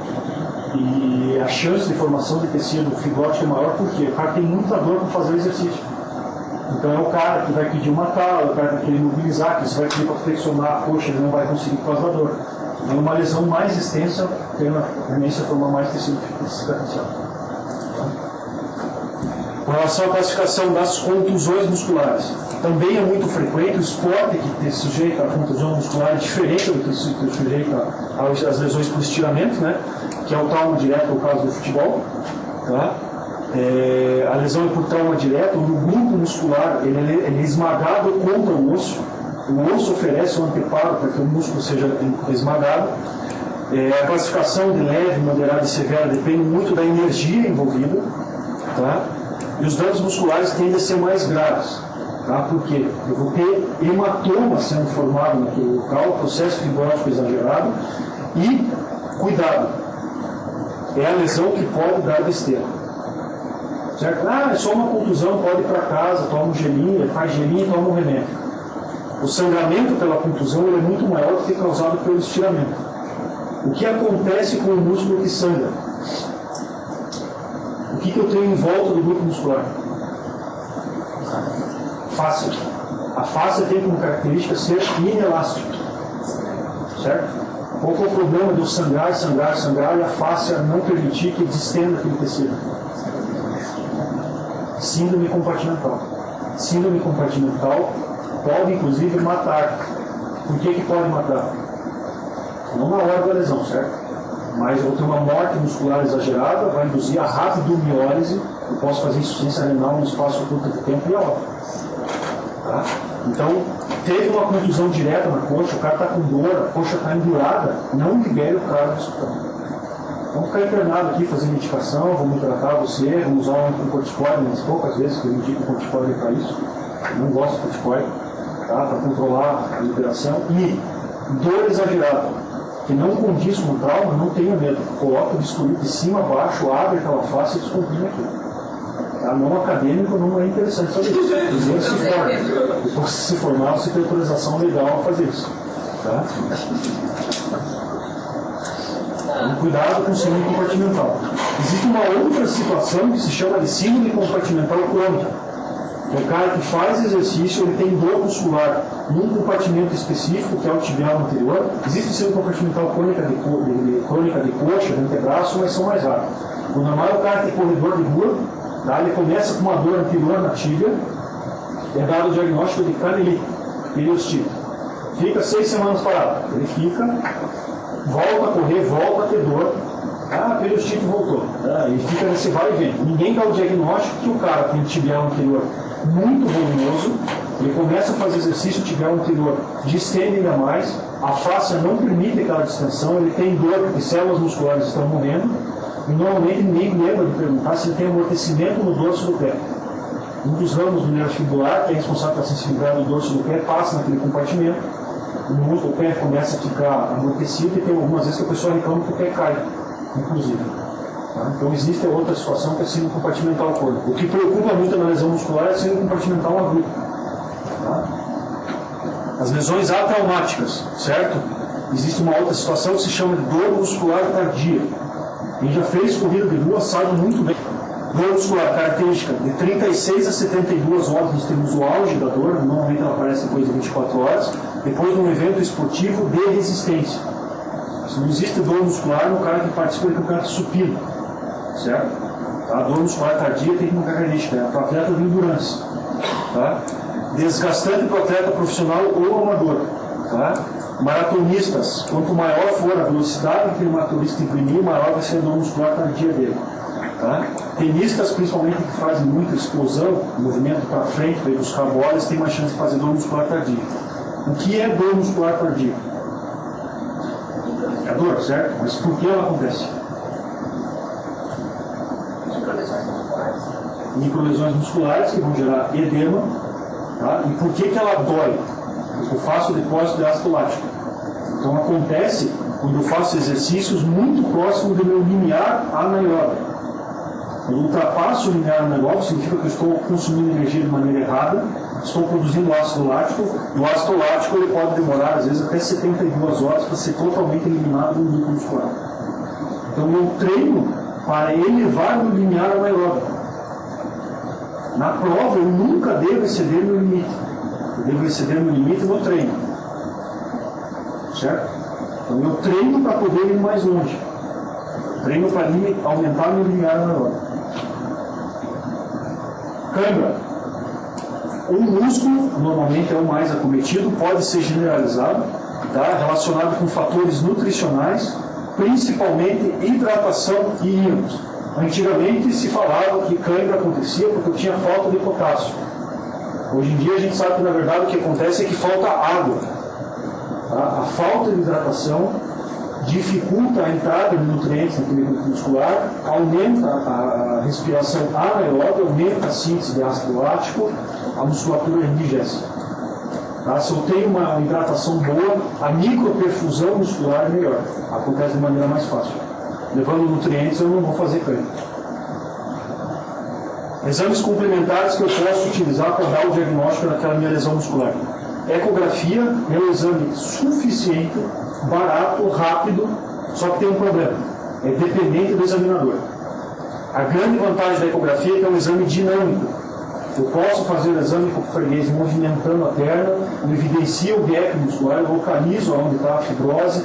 e a chance de formação de tecido fibrótico é maior porque o cara tem muita dor para fazer o exercício. Então é o cara que vai pedir uma tala, é o cara que vai querer mobilizar, que você vai pedir para flexionar a coxa, ele não vai conseguir por causa da dor. É uma lesão mais extensa, tem a tendência a formar mais tecido cicatricial. Com relação à classificação das contusões musculares, também é muito frequente o esporte que se sujeita à contusão muscular é diferente do que se sujeita às lesões por estiramento, né? Que é o trauma direto, no caso do futebol. Tá? A lesão é por trauma direto, no grupo muscular ele é esmagado contra o osso oferece um anteparo para que o músculo seja esmagado. A classificação de leve, moderada e severa depende muito da energia envolvida. Tá? E os danos musculares tendem a ser mais graves. Tá? Por quê? Eu vou ter hematoma sendo formado naquele local, processo fibrótico exagerado e, cuidado, é a lesão que pode dar besteira. Certo? É só uma contusão, pode ir para casa, toma um gelinho, faz gelinho e toma um remédio. O sangramento pela contusão é muito maior do que causado pelo estiramento. O que acontece com o músculo que sangra? O que eu tenho em volta do grupo muscular? Fáscia. A fáscia tem como característica ser inelástico. Certo? Qual que é o problema de eu sangrar e a fáscia não permitir que distenda aquele tecido? Síndrome compartimental. síndrome compartimental pode inclusive matar. Por que pode matar? Não na hora da lesão, certo? Mas eu vou ter uma morte muscular exagerada, vai induzir a rapidomiólise, eu posso fazer insuficiência renal num espaço curto de tempo e a hora. Tá? Então, teve uma contusão direta na coxa, o cara está com dor, a coxa está endurada, não libere o cara do hospital. Vamos ficar internado aqui, fazer medicação, vamos tratar você, vamos usar um corticoide, mas poucas vezes que eu indico corticoide para isso. Eu não gosto de corticoide, tá? Para controlar a liberação. E dor exagerada, que não condiz com o trauma, não tenha medo. Coloca o bisturi de cima a baixo, abre aquela face e descomprime aquilo. Tá? Não acadêmico não é interessante fazer isso. Primeiro se forma. Depois de se formar, você tem autorização legal a fazer isso. Tá? Cuidado com o síndrome compartimental. Existe uma outra situação que se chama de síndrome compartimental crônica. O cara que faz exercício, ele tem dor muscular num compartimento específico, que é o tibial anterior. Existe síndrome compartimental crônica de coxa, de antebraço, mas são mais raros. O normal é o cara que tem corredor de rua, tá? Ele começa com uma dor anterior na tíbia, é dado o diagnóstico de canelite, periostite. Fica 6 semanas parado. Ele fica, volta a correr, volta a ter dor. Ah, a periostite voltou. E fica nesse vai e vem. Ninguém dá o diagnóstico que o cara tem tibial anterior muito volumoso, ele começa a fazer exercício, tibial anterior distende ainda mais, a fáscia não permite aquela distensão, ele tem dor porque células musculares estão morrendo, e normalmente ninguém lembra de perguntar se ele tem amortecimento no dorso do pé. Um dos ramos do nervo fibular, que é responsável pela sensibilidade do dorso do pé, passa naquele compartimento, o pé começa a ficar amortecido e tem algumas vezes que a pessoa reclama que o pé cai, inclusive. Tá? Então existe outra situação que é síndrome compartimental crônica. O que preocupa muito na lesão muscular é a síndrome compartimental aguda. Tá? As lesões atraumáticas, certo? Existe uma outra situação que se chama de dor muscular tardia. Quem já fez corrida de rua sabe muito bem. Dor muscular característica de 36 a 72 horas, nós temos o auge da dor, normalmente ela aparece depois de 24 horas, depois de um evento esportivo de resistência. Não existe dor muscular no cara que participa do campeonato supino, certo? A dor muscular tardia tem uma característica, é para atleta de endurance, tá? Desgastante para o atleta profissional ou amador, tá? Maratonistas, quanto maior for a velocidade que o maratonista imprimir, maior vai ser a dor muscular tardia dele, tá? Tenistas, principalmente que fazem muita explosão, movimento para frente, para ir buscar bolas, tem mais chance de fazer dor muscular tardia. O que é dor muscular tardia? É dor, certo? Mas por que ela acontece? Microlesões musculares que vão gerar edema. Tá? E por que ela dói? Porque eu faço depósito de ácido lático. Então acontece quando eu faço exercícios muito próximos do meu limiar anaeróbio. Quando eu ultrapasso o limiar anaeróbio, significa que eu estou consumindo energia de maneira errada, estou produzindo ácido lático, e o ácido lático ele pode demorar, às vezes, até 72 horas para ser totalmente eliminado do núcleo muscular. Então eu treino para elevar o limiar anaeróbico. Na prova, eu nunca devo exceder meu limite. Eu devo exceder meu limite no treino. Certo? Então eu treino para poder ir mais longe. Eu treino para aumentar meu limiar anaeróbico. Câimbra. O músculo, normalmente é o mais acometido, pode ser generalizado, tá? Relacionado com fatores nutricionais, principalmente hidratação e íons. Antigamente se falava que cãibra acontecia porque eu tinha falta de potássio. Hoje em dia a gente sabe que na verdade o que acontece é que falta água. Tá? A falta de hidratação dificulta a entrada de nutrientes naquele grupo muscular, aumenta a respiração anaeróbica, aumenta a síntese de ácido lático, a musculatura enrijece. Tá? Se eu tenho uma hidratação boa, a microperfusão muscular é melhor, acontece de maneira mais fácil. Levando nutrientes eu não vou fazer cãibra. Exames complementares que eu posso utilizar para dar o diagnóstico daquela minha lesão muscular. Ecografia é um exame suficiente, barato, rápido, só que tem um problema. É dependente do examinador. A grande vantagem da ecografia é que é um exame dinâmico. Eu posso fazer o exame com o freguês movimentando a perna, eu evidencio o gap muscular, eu localizo onde está a fibrose,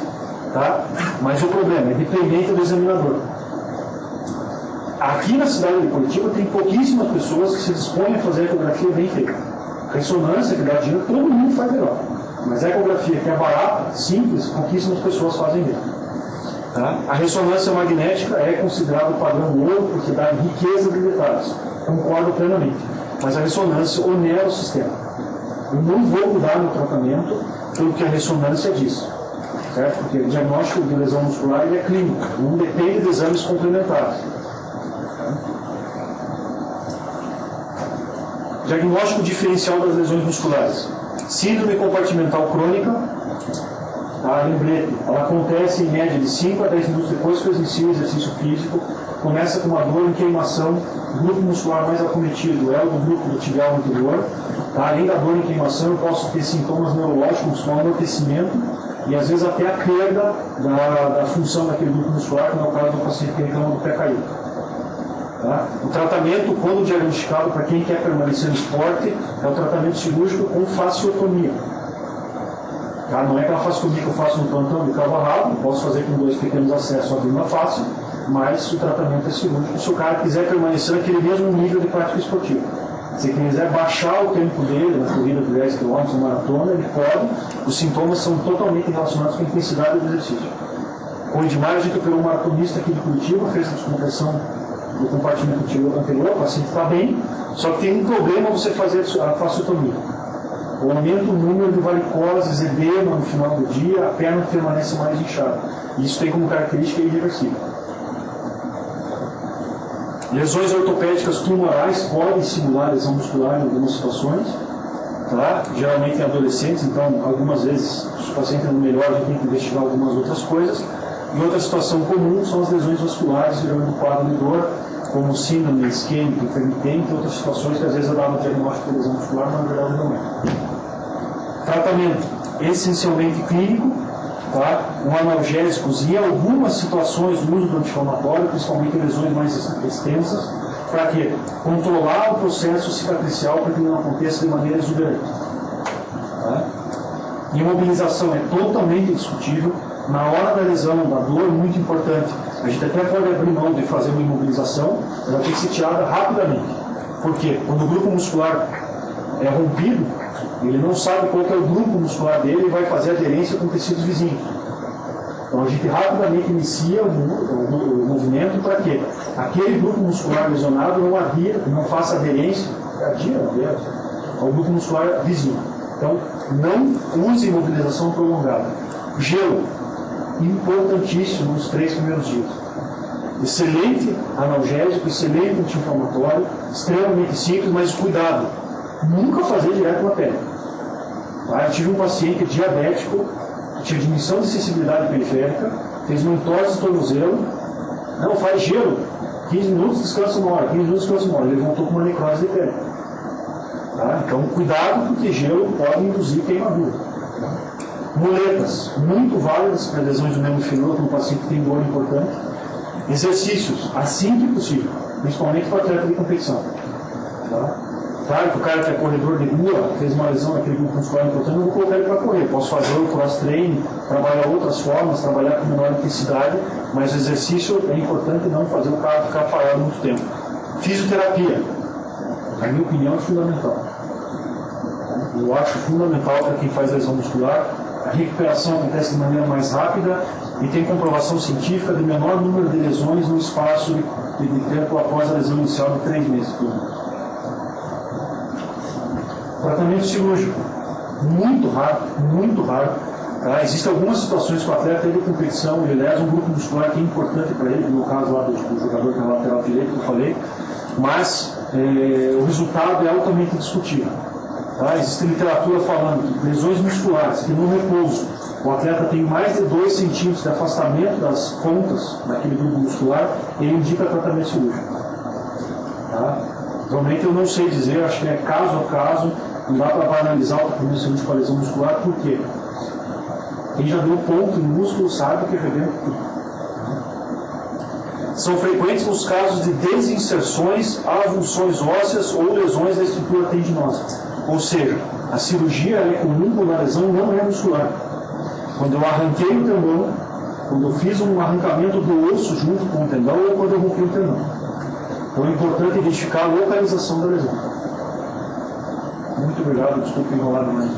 tá? Mas o problema é dependente do examinador. Aqui na cidade de Curitiba tem pouquíssimas pessoas que se dispõem a fazer a ecografia bem feita. Ressonância, que dá dinheiro, todo mundo faz melhor. Mas a ecografia, que é barata, simples, pouquíssimas pessoas fazem bem. Tá? A ressonância magnética é considerada o padrão ouro porque dá riqueza de detalhes. Concordo plenamente. Mas a ressonância onera o sistema. Eu não vou mudar meu tratamento pelo que a ressonância diz. Certo? Porque o diagnóstico de lesão muscular ele é clínico, não depende de exames complementares. Diagnóstico diferencial das lesões musculares. Síndrome compartimental crônica, tá? Lembrete, ela acontece em média de 5 a 10 minutos depois que eu inicio o exercício físico, começa com uma dor em queimação, grupo muscular mais acometido é o do grupo do tibial anterior. Tá? Além da dor em queimação, eu posso ter sintomas neurológicos como amortecimento e às vezes até a perda da função daquele grupo muscular, como é o caso do paciente que reclama do pé caído. Tá? O tratamento, quando diagnosticado para quem quer permanecer no esporte, é o tratamento cirúrgico com fasciotomia. Tá? Não é aquela fasciotomia que eu faço no plantão de cabo a rabo, posso fazer com 2 pequenos acessos abrindo a face, mas o tratamento é cirúrgico se o cara quiser permanecer naquele mesmo nível de prática esportiva. Se ele quiser baixar o tempo dele na corrida de 10 km, na maratona, ele pode. Os sintomas são totalmente relacionados com a intensidade do exercício. Com o Edmar, a gente operou um maratonista aqui de Curitiba, fez a descompressão do compartimento anterior, o paciente está bem, só que tem um problema você fazer a fasciotomia. O aumento do número de varicoses, edema no final do dia, a perna permanece mais inchada. Isso tem como característica irreversível. Lesões ortopédicas tumorais podem simular lesão muscular em algumas situações, tá? Geralmente em adolescentes, então algumas vezes, se o paciente não melhora, a gente tem que investigar algumas outras coisas. E outra situação comum são as lesões vasculares, gerando quadro de dor, como síndrome isquêmica, intermitente, outras situações que às vezes eu dava diagnóstico de lesão muscular, mas na verdade não é. Tratamento essencialmente clínico, tá? Com analgésicos e em algumas situações o uso do anti-inflamatório, principalmente em lesões mais extensas, para quê? Controlar o processo cicatricial para que não aconteça de maneira exuberante. Tá? Imobilização é totalmente discutível. Na hora da lesão, da dor, muito importante. A gente até pode abrir mão de fazer uma imobilização, ela tem que ser tirada rapidamente. Por quê? Quando o grupo muscular é rompido, ele não sabe qual que é o grupo muscular dele e vai fazer aderência com tecidos vizinhos. Então a gente rapidamente inicia o movimento para que aquele grupo muscular lesionado não adira, não faça aderência ao grupo muscular vizinho. Então não use imobilização prolongada. Gelo, importantíssimo nos 3 primeiros dias. Excelente analgésico, excelente anti-inflamatório, extremamente simples, mas cuidado, nunca fazer direto na pele. Tá? Eu tive um paciente diabético, que tinha diminuição de sensibilidade periférica, fez uma entorse do tornozelo, não, faz gelo, 15 minutos, descansa uma hora, 15 minutos, descansa uma hora, ele voltou com uma necrose de pele. Tá? Então cuidado, porque gelo pode induzir queimadura. Muletas, muito válidas para lesões do membro inferior, quando o paciente tem dor importante. Exercícios, assim que possível, principalmente para atleta de competição. Tá? Claro que o cara que é corredor de rua, fez uma lesão naquele grupo muscular importante, eu não vou colocar ele para correr. Posso fazer o cross-training, trabalhar outras formas, trabalhar com menor intensidade, mas o exercício é importante não fazer o cara ficar parado muito tempo. Fisioterapia, na minha opinião, é fundamental. Eu acho fundamental para quem faz lesão muscular. A recuperação acontece de maneira mais rápida e tem comprovação científica de menor número de lesões no espaço de tempo após a lesão inicial de 3 meses. Tratamento cirúrgico, muito raro, muito raro. Tá? Existem algumas situações que o atleta de competição, ele lesa um grupo muscular que é importante para ele, no caso lá do jogador que é lateral direito, que eu falei, mas o resultado é altamente discutível. Tá? Existe literatura falando que lesões musculares que no repouso o atleta tem mais de 2 centímetros de afastamento das pontas daquele grupo muscular, ele indica tratamento cirúrgico. Tá? Realmente eu não sei dizer, acho que é caso a caso, não dá para analisar o tratamento cirúrgico para lesão muscular, por quê? Quem já deu ponto em músculo sabe que arrebenta tudo. São frequentes os casos de desinserções, avulsões ósseas ou lesões da estrutura tendinosa. Ou seja, a cirurgia é comum quando a lesão não é muscular. Quando eu arranquei o tendão, quando eu fiz um arrancamento do osso junto com o tendão ou quando eu rompi o tendão. Então é importante identificar a localização da lesão. Muito obrigado, desculpe enrolar mais.